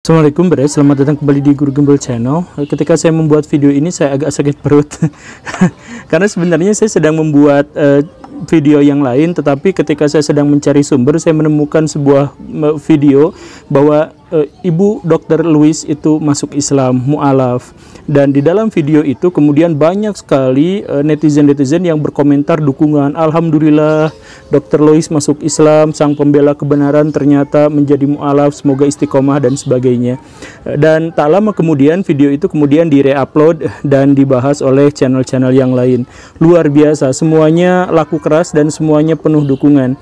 Assalamualaikum Bre, selamat datang kembali di Guru Gembel Channel. Ketika saya membuat video ini saya agak sakit perut karena sebenarnya saya sedang membuat video yang lain, tetapi ketika saya sedang mencari sumber saya menemukan sebuah video bahwa Ibu Dr. Louis itu masuk Islam, mu'alaf. Dan di dalam video itu kemudian banyak sekali netizen-netizen yang berkomentar dukungan. Alhamdulillah Dr. Louis masuk Islam, sang pembela kebenaran ternyata menjadi mu'alaf, semoga istiqomah dan sebagainya. Dan tak lama kemudian video itu kemudian di-re-upload dan dibahas oleh channel-channel yang lain. Luar biasa, semuanya laku keras dan semuanya penuh dukungan.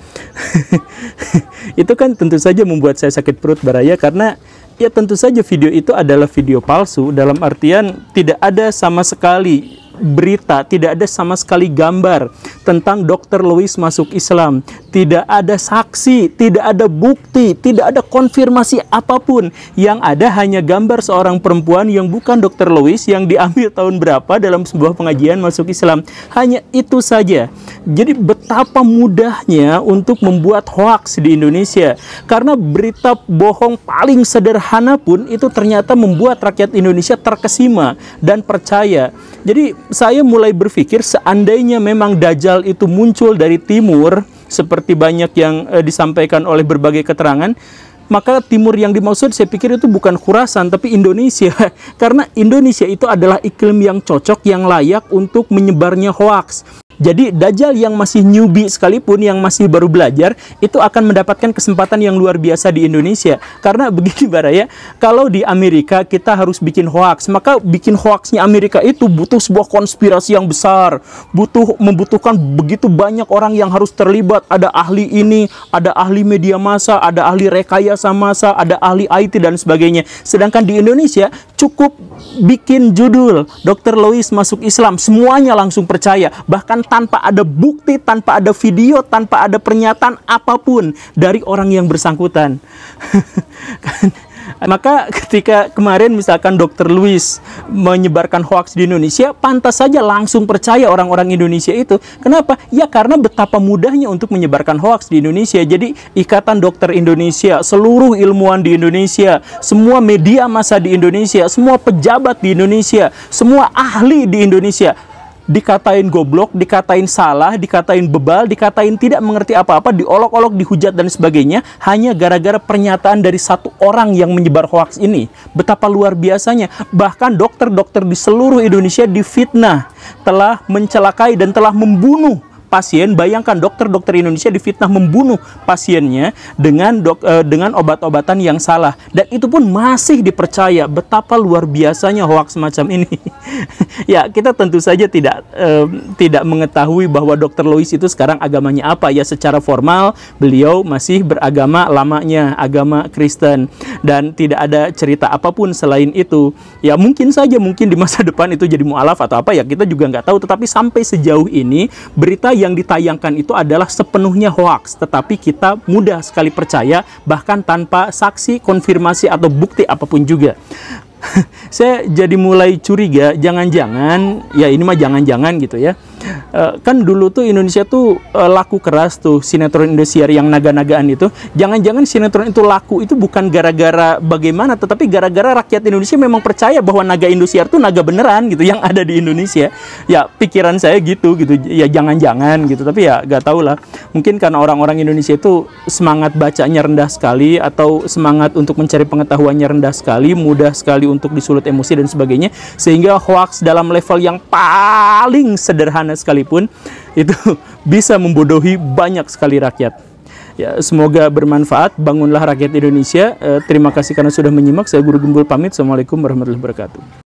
Itu kan tentu saja membuat saya sakit perut Baraya, karena ya tentu saja video itu adalah video palsu, dalam artian tidak ada sama sekali berita, tidak ada sama sekali gambar tentang Dr. Louis masuk Islam, tidak ada saksi, tidak ada bukti, tidak ada konfirmasi apapun. Yang ada hanya gambar seorang perempuan yang bukan Dr. Louis yang diambil tahun berapa dalam sebuah pengajian masuk Islam. Hanya itu saja. Jadi betapa mudahnya untuk membuat hoaks di Indonesia, karena berita bohong paling sederhana pun itu ternyata membuat rakyat Indonesia terkesima dan percaya. Jadi saya mulai berpikir, seandainya memang Dajjal itu muncul dari timur seperti banyak yang disampaikan oleh berbagai keterangan, maka timur yang dimaksud saya pikir itu bukan Khurasan tapi Indonesia. Karena Indonesia itu adalah iklim yang cocok, yang layak untuk menyebarnya hoaks. Jadi Dajjal yang masih newbie sekalipun, yang masih baru belajar, itu akan mendapatkan kesempatan yang luar biasa di Indonesia. Karena begini Baraya, kalau di Amerika kita harus bikin hoaks, maka bikin hoaksnya Amerika itu butuh sebuah konspirasi yang besar, membutuhkan begitu banyak orang yang harus terlibat. Ada ahli ini, ada ahli media massa, ada ahli rekayasa massa, ada ahli IT dan sebagainya. Sedangkan di Indonesia cukup bikin judul Dr. Louis masuk Islam, semuanya langsung percaya, bahkan tanpa ada bukti, tanpa ada video, tanpa ada pernyataan apapun dari orang yang bersangkutan. Maka ketika kemarin misalkan Dr. Louis menyebarkan hoaks di Indonesia, pantas saja langsung percaya orang-orang Indonesia itu. Kenapa? Ya karena betapa mudahnya untuk menyebarkan hoaks di Indonesia. Jadi Ikatan Dokter Indonesia, seluruh ilmuwan di Indonesia, semua media massa di Indonesia, semua pejabat di Indonesia, semua ahli di Indonesia dikatain goblok, dikatain salah, dikatain bebal, dikatain tidak mengerti apa-apa, diolok-olok, dihujat dan sebagainya, hanya gara-gara pernyataan dari satu orang yang menyebar hoaks ini. Betapa luar biasanya. Bahkan dokter-dokter di seluruh Indonesia difitnah, telah mencelakai dan telah membunuh pasien. Bayangkan dokter-dokter Indonesia difitnah membunuh pasiennya dengan obat-obatan yang salah, dan itu pun masih dipercaya. Betapa luar biasanya hoaks semacam ini. Ya, kita tentu saja tidak mengetahui bahwa Dr. Louis itu sekarang agamanya apa. Ya, secara formal beliau masih beragama lamanya, agama Kristen, dan tidak ada cerita apapun selain itu. Ya, mungkin saja di masa depan itu jadi mu'alaf atau apa, ya kita juga nggak tahu. Tetapi sampai sejauh ini berita yang ditayangkan itu adalah sepenuhnya hoaks, tetapi kita mudah sekali percaya bahkan tanpa saksi, konfirmasi atau bukti apapun juga. Saya jadi mulai curiga, jangan-jangan, ya ini mah jangan-jangan gitu ya. Kan dulu tuh Indonesia tuh laku keras tuh sinetron Indosiar yang naga-nagaan itu. Jangan-jangan sinetron itu laku itu bukan gara-gara bagaimana, tetapi gara-gara rakyat Indonesia memang percaya bahwa naga Indosiar tuh naga beneran gitu yang ada di Indonesia. Ya pikiran saya gitu. Ya jangan-jangan gitu, tapi ya gak tau lah. Mungkin karena orang-orang Indonesia itu semangat bacanya rendah sekali, atau semangat untuk mencari pengetahuannya rendah sekali, mudah sekali untuk disulut emosi dan sebagainya, sehingga hoaks dalam level yang paling sederhana sekalipun itu bisa membodohi banyak sekali rakyat. Ya, semoga bermanfaat. Bangunlah rakyat Indonesia. Terima kasih karena sudah menyimak. Saya Guru Gembul pamit. Assalamualaikum warahmatullahi wabarakatuh.